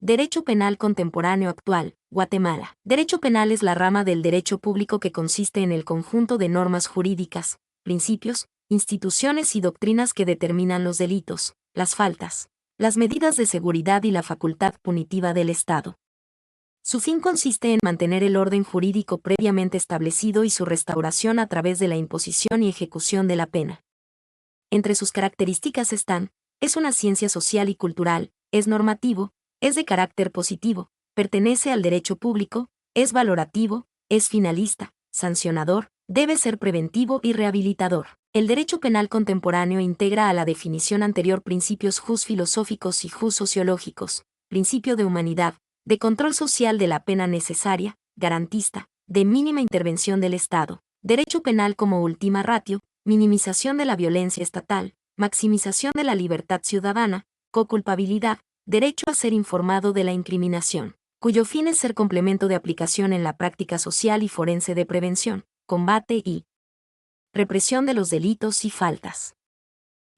Derecho penal contemporáneo actual, Guatemala. Derecho penal es la rama del derecho público que consiste en el conjunto de normas jurídicas, principios, instituciones y doctrinas que determinan los delitos, las faltas, las medidas de seguridad y la facultad punitiva del Estado. Su fin consiste en mantener el orden jurídico previamente establecido y su restauración a través de la imposición y ejecución de la pena. Entre sus características están: es una ciencia social y cultural, es normativo, es de carácter positivo, pertenece al derecho público, es valorativo, es finalista, sancionador, debe ser preventivo y rehabilitador. El derecho penal contemporáneo integra a la definición anterior principios jus filosóficos y jus sociológicos, principio de humanidad, de control social de la pena necesaria, garantista, de mínima intervención del Estado, derecho penal como última ratio, minimización de la violencia estatal, maximización de la libertad ciudadana, coculpabilidad, derecho a ser informado de la incriminación, cuyo fin es ser complemento de aplicación en la práctica social y forense de prevención, combate y represión de los delitos y faltas.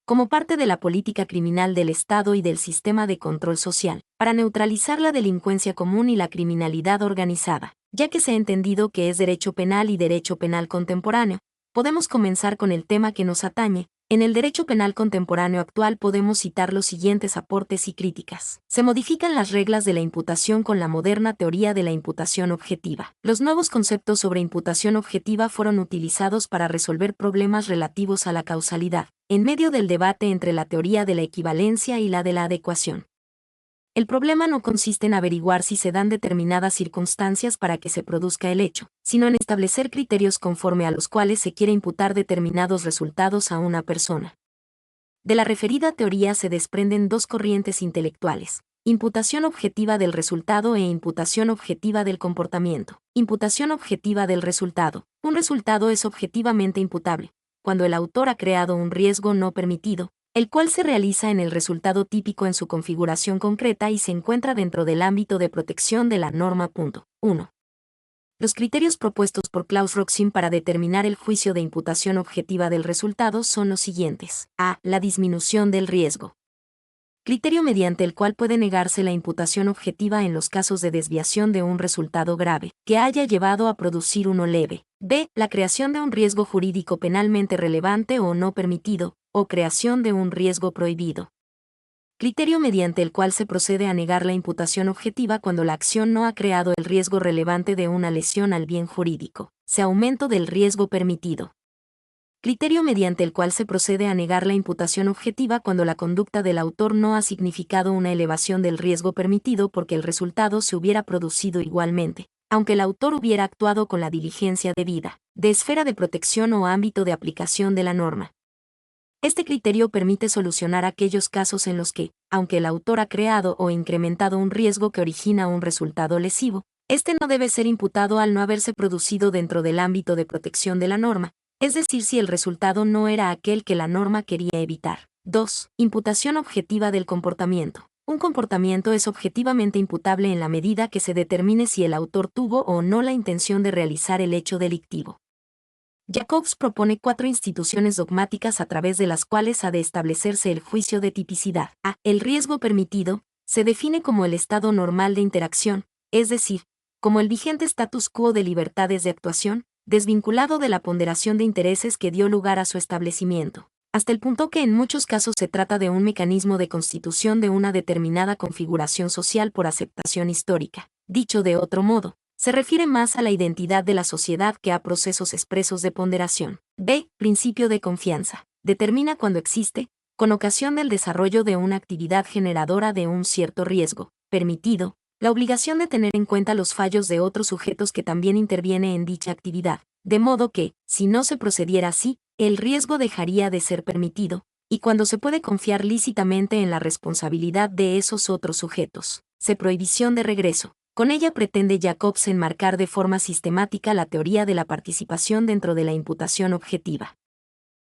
Como parte de la política criminal del Estado y del sistema de control social, para neutralizar la delincuencia común y la criminalidad organizada, ya que se ha entendido que es derecho penal y derecho penal contemporáneo, podemos comenzar con el tema que nos atañe. En el derecho penal contemporáneo actual podemos citar los siguientes aportes y críticas. Se modifican las reglas de la imputación con la moderna teoría de la imputación objetiva. Los nuevos conceptos sobre imputación objetiva fueron utilizados para resolver problemas relativos a la causalidad, en medio del debate entre la teoría de la equivalencia y la de la adecuación. El problema no consiste en averiguar si se dan determinadas circunstancias para que se produzca el hecho, sino en establecer criterios conforme a los cuales se quiere imputar determinados resultados a una persona. De la referida teoría se desprenden dos corrientes intelectuales: imputación objetiva del resultado e imputación objetiva del comportamiento. Imputación objetiva del resultado. Un resultado es objetivamente imputable cuando el autor ha creado un riesgo no permitido, el cual se realiza en el resultado típico en su configuración concreta y se encuentra dentro del ámbito de protección de la norma. 1. Los criterios propuestos por Klaus Roxin para determinar el juicio de imputación objetiva del resultado son los siguientes. A. La disminución del riesgo. Criterio mediante el cual puede negarse la imputación objetiva en los casos de desviación de un resultado grave, que haya llevado a producir uno leve. B. La creación de un riesgo jurídico penalmente relevante o no permitido, o creación de un riesgo prohibido. Criterio mediante el cual se procede a negar la imputación objetiva cuando la acción no ha creado el riesgo relevante de una lesión al bien jurídico, sea aumento del riesgo permitido. Criterio mediante el cual se procede a negar la imputación objetiva cuando la conducta del autor no ha significado una elevación del riesgo permitido porque el resultado se hubiera producido igualmente, aunque el autor hubiera actuado con la diligencia debida, de esfera de protección o ámbito de aplicación de la norma. Este criterio permite solucionar aquellos casos en los que, aunque el autor ha creado o incrementado un riesgo que origina un resultado lesivo, este no debe ser imputado al no haberse producido dentro del ámbito de protección de la norma, es decir, si el resultado no era aquel que la norma quería evitar. 2. Imputación objetiva del comportamiento. Un comportamiento es objetivamente imputable en la medida que se determine si el autor tuvo o no la intención de realizar el hecho delictivo. Jacobs propone 4 instituciones dogmáticas a través de las cuales ha de establecerse el juicio de tipicidad. A. El riesgo permitido se define como el estado normal de interacción, es decir, como el vigente status quo de libertades de actuación, desvinculado de la ponderación de intereses que dio lugar a su establecimiento, hasta el punto que en muchos casos se trata de un mecanismo de constitución de una determinada configuración social por aceptación histórica. Dicho de otro modo, se refiere más a la identidad de la sociedad que a procesos expresos de ponderación. B. Principio de confianza. Determina cuando existe, con ocasión del desarrollo de una actividad generadora de un cierto riesgo permitido, la obligación de tener en cuenta los fallos de otros sujetos que también intervienen en dicha actividad, de modo que, si no se procediera así, el riesgo dejaría de ser permitido, y cuando se puede confiar lícitamente en la responsabilidad de esos otros sujetos. C. Prohibición de regreso. Con ella pretende Jacobs enmarcar de forma sistemática la teoría de la participación dentro de la imputación objetiva.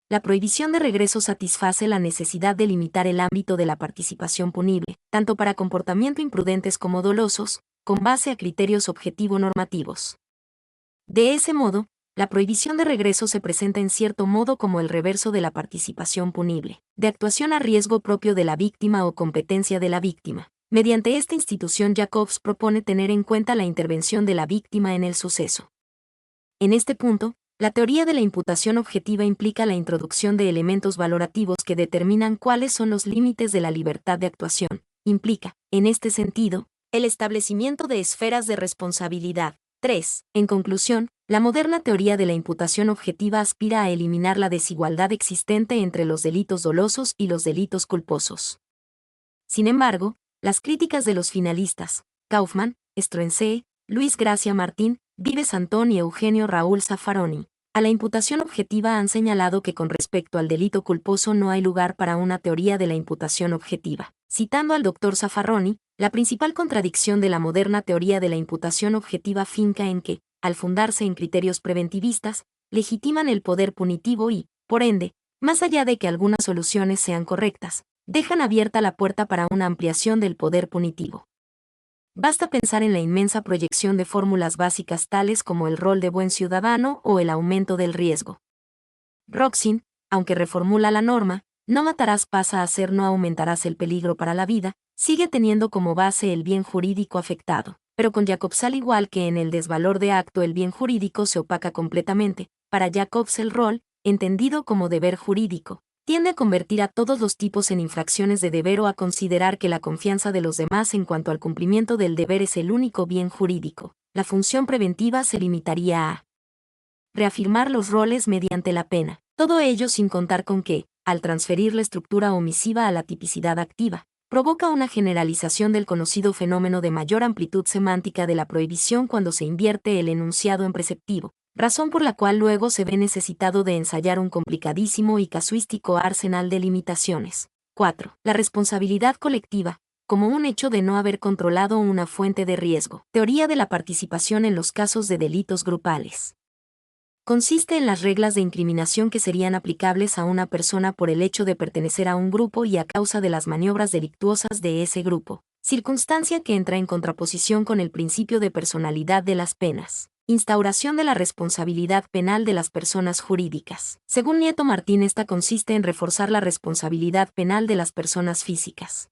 La prohibición de regreso satisface la necesidad de limitar el ámbito de la participación punible, tanto para comportamientos imprudentes como dolosos, con base a criterios objetivo-normativos. De ese modo, la prohibición de regreso se presenta en cierto modo como el reverso de la participación punible, de actuación a riesgo propio de la víctima o competencia de la víctima, Mediante esta institución, Jacobs propone tener en cuenta la intervención de la víctima en el suceso. En este punto, la teoría de la imputación objetiva implica la introducción de elementos valorativos que determinan cuáles son los límites de la libertad de actuación. Implica, en este sentido, el establecimiento de esferas de responsabilidad. 3. En conclusión, la moderna teoría de la imputación objetiva aspira a eliminar la desigualdad existente entre los delitos dolosos y los delitos culposos. Sin embargo, las críticas de los finalistas, Kaufman, Struensee, Luis Gracia Martín, Vives Antón y Eugenio Raúl Zaffaroni, a la imputación objetiva han señalado que con respecto al delito culposo no hay lugar para una teoría de la imputación objetiva. Citando al Dr. Zaffaroni, la principal contradicción de la moderna teoría de la imputación objetiva finca en que, al fundarse en criterios preventivistas, legitiman el poder punitivo y, por ende, más allá de que algunas soluciones sean correctas, dejan abierta la puerta para una ampliación del poder punitivo. Basta pensar en la inmensa proyección de fórmulas básicas tales como el rol de buen ciudadano o el aumento del riesgo. Roxin, aunque reformula la norma, no matarás pasa a ser no aumentarás el peligro para la vida, sigue teniendo como base el bien jurídico afectado, pero con Jacobs, al igual que en el desvalor de acto, el bien jurídico se opaca completamente. Para Jacobs, el rol, entendido como deber jurídico, tiende a convertir a todos los tipos en infracciones de deber o a considerar que la confianza de los demás en cuanto al cumplimiento del deber es el único bien jurídico. La función preventiva se limitaría a reafirmar los roles mediante la pena. Todo ello sin contar con que, al transferir la estructura omisiva a la tipicidad activa, provoca una generalización del conocido fenómeno de mayor amplitud semántica de la prohibición cuando se invierte el enunciado en preceptivo, razón por la cual luego se ve necesitado de ensayar un complicadísimo y casuístico arsenal de limitaciones. 4. La responsabilidad colectiva, como un hecho de no haber controlado una fuente de riesgo. Teoría de la participación en los casos de delitos grupales. Consiste en las reglas de incriminación que serían aplicables a una persona por el hecho de pertenecer a un grupo y a causa de las maniobras delictuosas de ese grupo, circunstancia que entra en contraposición con el principio de personalidad de las penas. Instauración de la responsabilidad penal de las personas jurídicas. Según Nieto Martín, esta consiste en reforzar la responsabilidad penal de las personas físicas.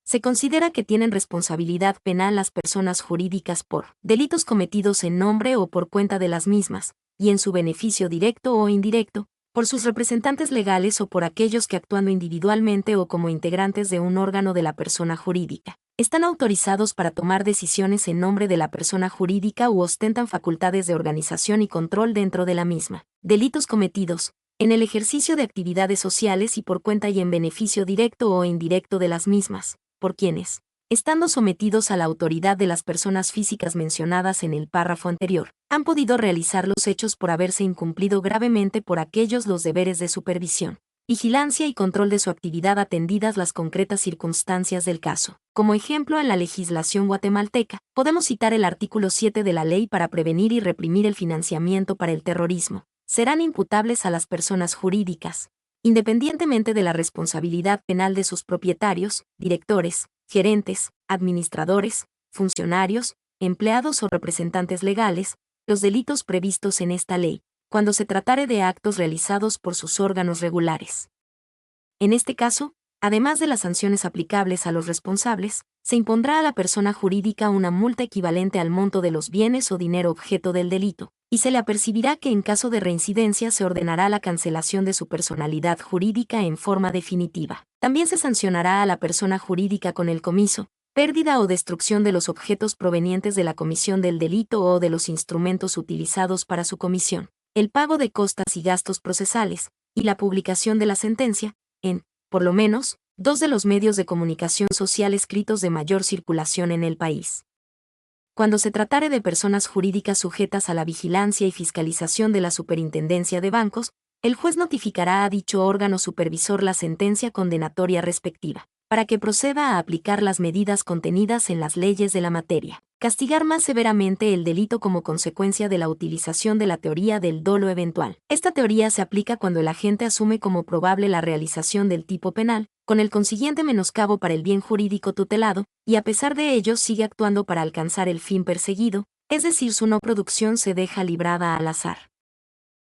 Se considera que tienen responsabilidad penal las personas jurídicas por delitos cometidos en nombre o por cuenta de las mismas, y en su beneficio directo o indirecto, por sus representantes legales o por aquellos que actuando individualmente o como integrantes de un órgano de la persona jurídica, están autorizados para tomar decisiones en nombre de la persona jurídica u ostentan facultades de organización y control dentro de la misma. Delitos cometidos en el ejercicio de actividades sociales y por cuenta y en beneficio directo o indirecto de las mismas, por quienes, estando sometidos a la autoridad de las personas físicas mencionadas en el párrafo anterior, han podido realizar los hechos por haberse incumplido gravemente por aquellos los deberes de supervisión, vigilancia y control de su actividad atendidas las concretas circunstancias del caso. Como ejemplo, en la legislación guatemalteca, podemos citar el artículo 7 de la Ley para prevenir y reprimir el financiamiento para el terrorismo. Serán imputables a las personas jurídicas, independientemente de la responsabilidad penal de sus propietarios, directores, gerentes, administradores, funcionarios, empleados o representantes legales, los delitos previstos en esta ley, cuando se tratare de actos realizados por sus órganos regulares. En este caso, además de las sanciones aplicables a los responsables, se impondrá a la persona jurídica una multa equivalente al monto de los bienes o dinero objeto del delito, y se le apercibirá que en caso de reincidencia se ordenará la cancelación de su personalidad jurídica en forma definitiva. También se sancionará a la persona jurídica con el comiso, pérdida o destrucción de los objetos provenientes de la comisión del delito o de los instrumentos utilizados para su comisión, el pago de costas y gastos procesales, y la publicación de la sentencia, en, por lo menos, 2 de los medios de comunicación social escritos de mayor circulación en el país. Cuando se tratare de personas jurídicas sujetas a la vigilancia y fiscalización de la Superintendencia de Bancos, el juez notificará a dicho órgano supervisor la sentencia condenatoria respectiva, para que proceda a aplicar las medidas contenidas en las leyes de la materia. Castigar más severamente el delito como consecuencia de la utilización de la teoría del dolo eventual. Esta teoría se aplica cuando el agente asume como probable la realización del tipo penal, con el consiguiente menoscabo para el bien jurídico tutelado, y a pesar de ello sigue actuando para alcanzar el fin perseguido, es decir, su no producción se deja librada al azar.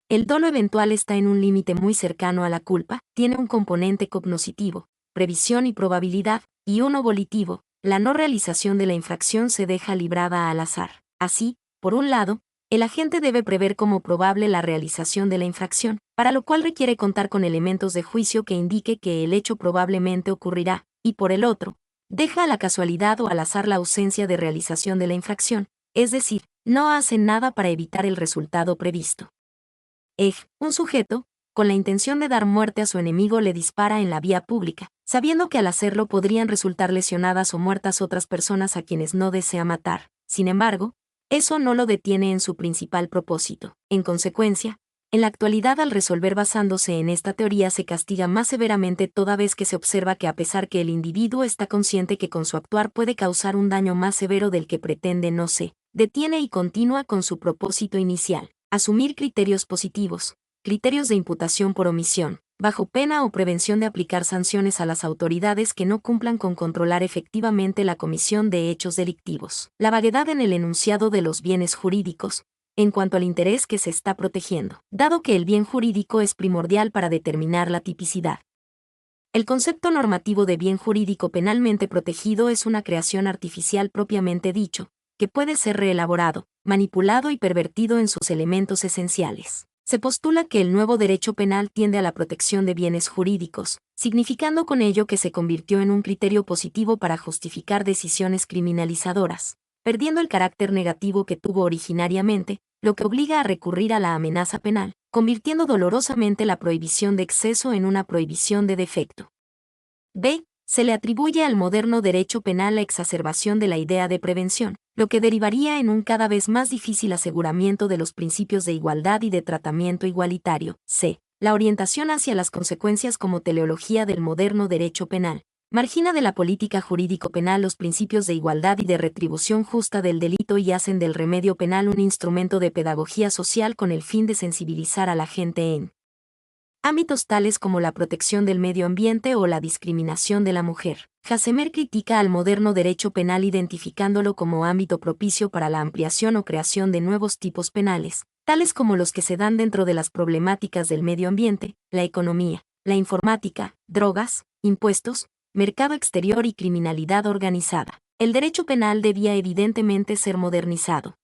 El dolo eventual está en un límite muy cercano a la culpa, tiene un componente cognoscitivo, previsión y probabilidad, y uno volitivo, la no realización de la infracción se deja librada al azar. Así, por un lado, el agente debe prever como probable la realización de la infracción, para lo cual requiere contar con elementos de juicio que indique que el hecho probablemente ocurrirá, y por el otro, deja a la casualidad o al azar la ausencia de realización de la infracción, es decir, no hace nada para evitar el resultado previsto. Un sujeto, con la intención de dar muerte a su enemigo, le dispara en la vía pública, sabiendo que al hacerlo podrían resultar lesionadas o muertas otras personas a quienes no desea matar. Sin embargo, eso no lo detiene en su principal propósito. En consecuencia, en la actualidad, al resolver basándose en esta teoría, se castiga más severamente toda vez que se observa que, a pesar que el individuo está consciente que con su actuar puede causar un daño más severo del que pretende, no se detiene y continúa con su propósito inicial: asumir criterios positivos, criterios de imputación por omisión, bajo pena o prevención de aplicar sanciones a las autoridades que no cumplan con controlar efectivamente la comisión de hechos delictivos. La vaguedad en el enunciado de los bienes jurídicos, en cuanto al interés que se está protegiendo, dado que el bien jurídico es primordial para determinar la tipicidad. El concepto normativo de bien jurídico penalmente protegido es una creación artificial propiamente dicho, que puede ser reelaborado, manipulado y pervertido en sus elementos esenciales. Se postula que el nuevo derecho penal tiende a la protección de bienes jurídicos, significando con ello que se convirtió en un criterio positivo para justificar decisiones criminalizadoras, perdiendo el carácter negativo que tuvo originariamente, lo que obliga a recurrir a la amenaza penal, convirtiendo dolorosamente la prohibición de exceso en una prohibición de defecto. Se le atribuye al moderno derecho penal la exacerbación de la idea de prevención, lo que derivaría en un cada vez más difícil aseguramiento de los principios de igualdad y de tratamiento igualitario. La orientación hacia las consecuencias como teleología del moderno derecho penal margina de la política jurídico-penal los principios de igualdad y de retribución justa del delito y hacen del remedio penal un instrumento de pedagogía social con el fin de sensibilizar a la gente en ámbitos tales como la protección del medio ambiente o la discriminación de la mujer. Hassemer critica al moderno derecho penal identificándolo como ámbito propicio para la ampliación o creación de nuevos tipos penales, tales como los que se dan dentro de las problemáticas del medio ambiente, la economía, la informática, drogas, impuestos, mercado exterior y criminalidad organizada. El derecho penal debía evidentemente ser modernizado.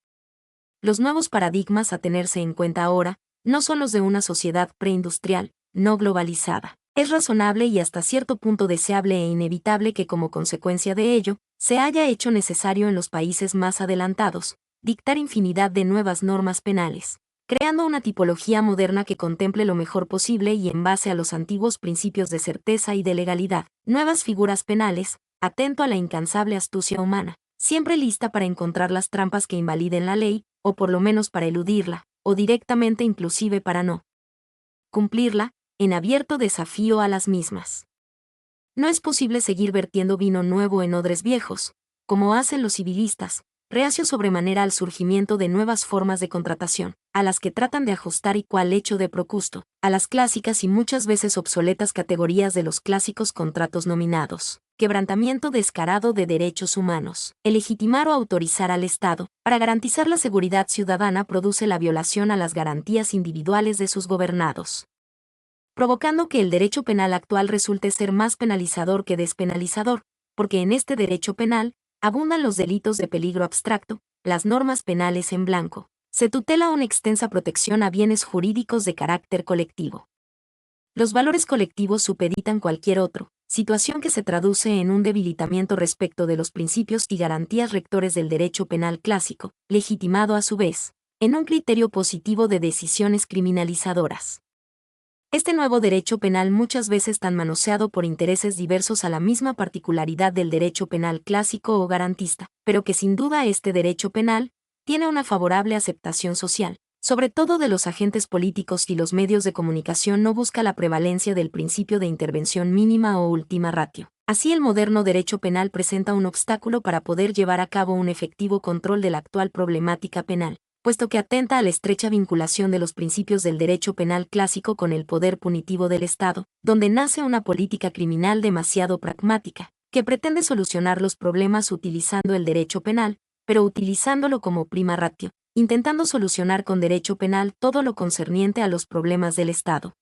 Los nuevos paradigmas a tenerse en cuenta ahora no son los de una sociedad preindustrial, no globalizada. Es razonable y hasta cierto punto deseable e inevitable que como consecuencia de ello, se haya hecho necesario en los países más adelantados, dictar infinidad de nuevas normas penales, creando una tipología moderna que contemple lo mejor posible y en base a los antiguos principios de certeza y de legalidad, nuevas figuras penales, atento a la incansable astucia humana, siempre lista para encontrar las trampas que invaliden la ley, o por lo menos para eludirla, o directamente inclusive para no cumplirla, en abierto desafío a las mismas. No es posible seguir vertiendo vino nuevo en odres viejos, como hacen los civilistas, reacios sobremanera al surgimiento de nuevas formas de contratación, a las que tratan de ajustar y cual hecho de procusto, a las clásicas y muchas veces obsoletas categorías de los clásicos contratos nominados. Quebrantamiento descarado de derechos humanos. El legitimar o autorizar al Estado, para garantizar la seguridad ciudadana, produce la violación a las garantías individuales de sus gobernados, provocando que el derecho penal actual resulte ser más penalizador que despenalizador, porque en este derecho penal abundan los delitos de peligro abstracto, las normas penales en blanco. Se tutela una extensa protección a bienes jurídicos de carácter colectivo. Los valores colectivos supeditan cualquier otro, situación que se traduce en un debilitamiento respecto de los principios y garantías rectores del derecho penal clásico, legitimado a su vez en un criterio positivo de decisiones criminalizadoras. Este nuevo derecho penal, muchas veces tan manoseado por intereses diversos a la misma particularidad del derecho penal clásico o garantista, pero que sin duda este derecho penal tiene una favorable aceptación social, sobre todo de los agentes políticos y los medios de comunicación, no busca la prevalencia del principio de intervención mínima o ultima ratio. Así, el moderno derecho penal presenta un obstáculo para poder llevar a cabo un efectivo control de la actual problemática penal, puesto que atenta a la estrecha vinculación de los principios del derecho penal clásico con el poder punitivo del Estado, donde nace una política criminal demasiado pragmática, que pretende solucionar los problemas utilizando el derecho penal, pero utilizándolo como prima ratio, intentando solucionar con derecho penal todo lo concerniente a los problemas del Estado,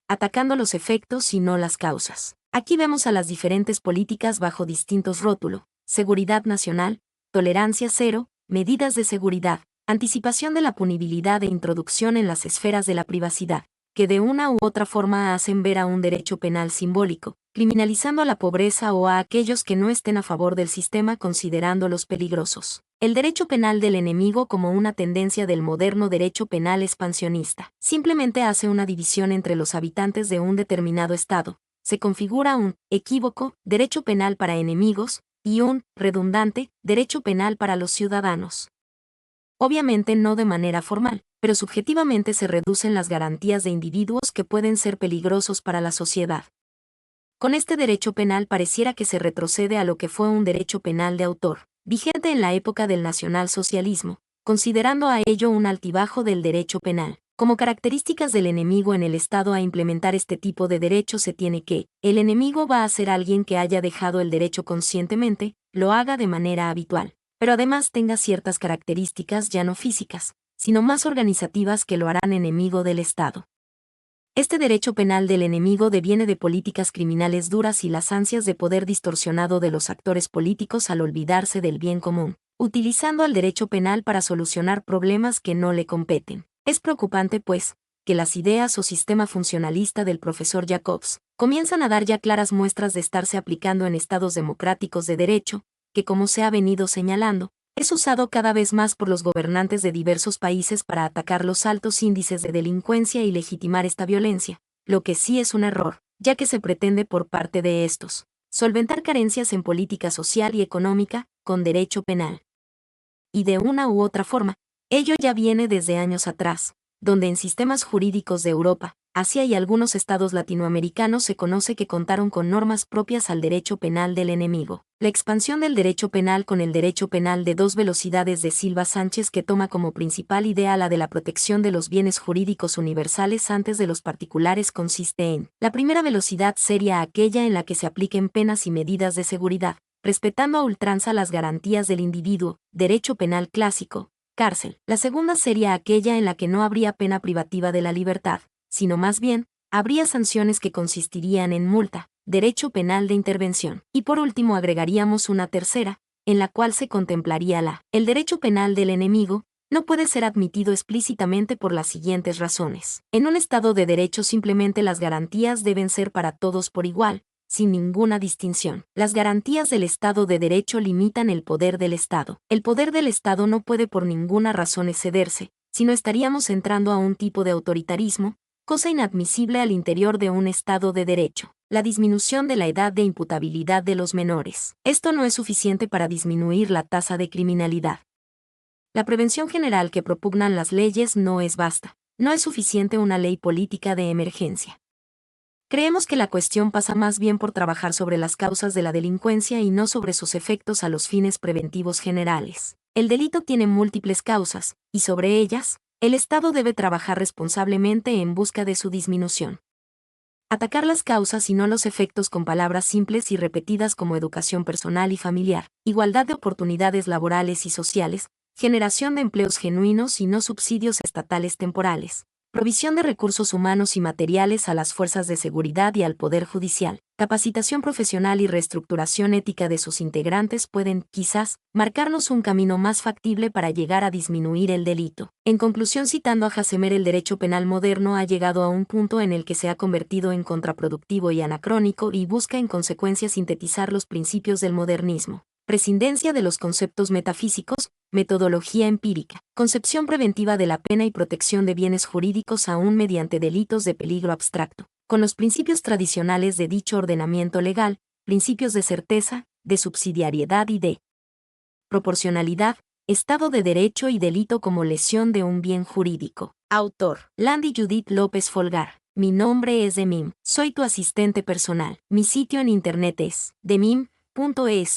atacando los efectos y no las causas. Aquí vemos a las diferentes políticas bajo distintos rótulos, seguridad nacional, tolerancia cero, medidas de seguridad, anticipación de la punibilidad e introducción en las esferas de la privacidad, que de una u otra forma hacen ver a un derecho penal simbólico, criminalizando a la pobreza o a aquellos que no estén a favor del sistema considerándolos peligrosos. El derecho penal del enemigo como una tendencia del moderno derecho penal expansionista. Simplemente hace una división entre los habitantes de un determinado estado. Se configura un equívoco derecho penal para enemigos y un redundante derecho penal para los ciudadanos. Obviamente no de manera formal, pero subjetivamente se reducen las garantías de individuos que pueden ser peligrosos para la sociedad. Con este derecho penal pareciera que se retrocede a lo que fue un derecho penal de autor, vigente en la época del nacionalsocialismo, considerando a ello un altibajo del derecho penal. Como características del enemigo en el Estado a implementar este tipo de derecho se tiene que, el enemigo va a ser alguien que haya dejado el derecho conscientemente, lo haga de manera habitual, pero además tenga ciertas características ya no físicas, sino más organizativas que lo harán enemigo del Estado. Este derecho penal del enemigo deviene de políticas criminales duras y las ansias de poder distorsionado de los actores políticos al olvidarse del bien común, utilizando al derecho penal para solucionar problemas que no le competen. Es preocupante, pues, que las ideas o sistema funcionalista del profesor Jacobs comienzan a dar ya claras muestras de estarse aplicando en estados democráticos de derecho, que como se ha venido señalando, es usado cada vez más por los gobernantes de diversos países para atacar los altos índices de delincuencia y legitimar esta violencia, lo que sí es un error, ya que se pretende por parte de estos solventar carencias en política social y económica con derecho penal. Y de una u otra forma, ello ya viene desde años atrás, donde en sistemas jurídicos de Europa, Asia y algunos estados latinoamericanos se conoce que contaron con normas propias al derecho penal del enemigo. La expansión del derecho penal con el derecho penal de dos velocidades de Silva Sánchez, que toma como principal idea la de la protección de los bienes jurídicos universales antes de los particulares, consiste en: la primera velocidad sería aquella en la que se apliquen penas y medidas de seguridad, respetando a ultranza las garantías del individuo, derecho penal clásico, cárcel. La segunda sería aquella en la que no habría pena privativa de la libertad, sino más bien, habría sanciones que consistirían en multa, derecho penal de intervención. Y por último agregaríamos una tercera, en la cual se contemplaría el derecho penal del enemigo. No puede ser admitido explícitamente por las siguientes razones. En un Estado de derecho simplemente las garantías deben ser para todos por igual, sin ninguna distinción. Las garantías del Estado de Derecho limitan el poder del Estado. El poder del Estado no puede por ninguna razón excederse, sino estaríamos entrando a un tipo de autoritarismo, cosa inadmisible al interior de un Estado de Derecho. La disminución de la edad de imputabilidad de los menores. Esto no es suficiente para disminuir la tasa de criminalidad. La prevención general que propugnan las leyes no es basta. No es suficiente una ley política de emergencia. Creemos que la cuestión pasa más bien por trabajar sobre las causas de la delincuencia y no sobre sus efectos a los fines preventivos generales. El delito tiene múltiples causas, y sobre ellas, el Estado debe trabajar responsablemente en busca de su disminución. Atacar las causas y no los efectos con palabras simples y repetidas como educación personal y familiar, igualdad de oportunidades laborales y sociales, generación de empleos genuinos y no subsidios estatales temporales, provisión de recursos humanos y materiales a las fuerzas de seguridad y al Poder Judicial, capacitación profesional y reestructuración ética de sus integrantes pueden, quizás, marcarnos un camino más factible para llegar a disminuir el delito. En conclusión, citando a Hassemer, el derecho penal moderno ha llegado a un punto en el que se ha convertido en contraproductivo y anacrónico y busca en consecuencia sintetizar los principios del modernismo. Prescindencia de los conceptos metafísicos, metodología empírica, concepción preventiva de la pena y protección de bienes jurídicos aún mediante delitos de peligro abstracto, con los principios tradicionales de dicho ordenamiento legal, principios de certeza, de subsidiariedad y de proporcionalidad, Estado de Derecho y delito como lesión de un bien jurídico. Autor: Landy Judith López Folgar. Mi nombre es Demim, soy tu asistente personal. Mi sitio en internet es demim.es.tl.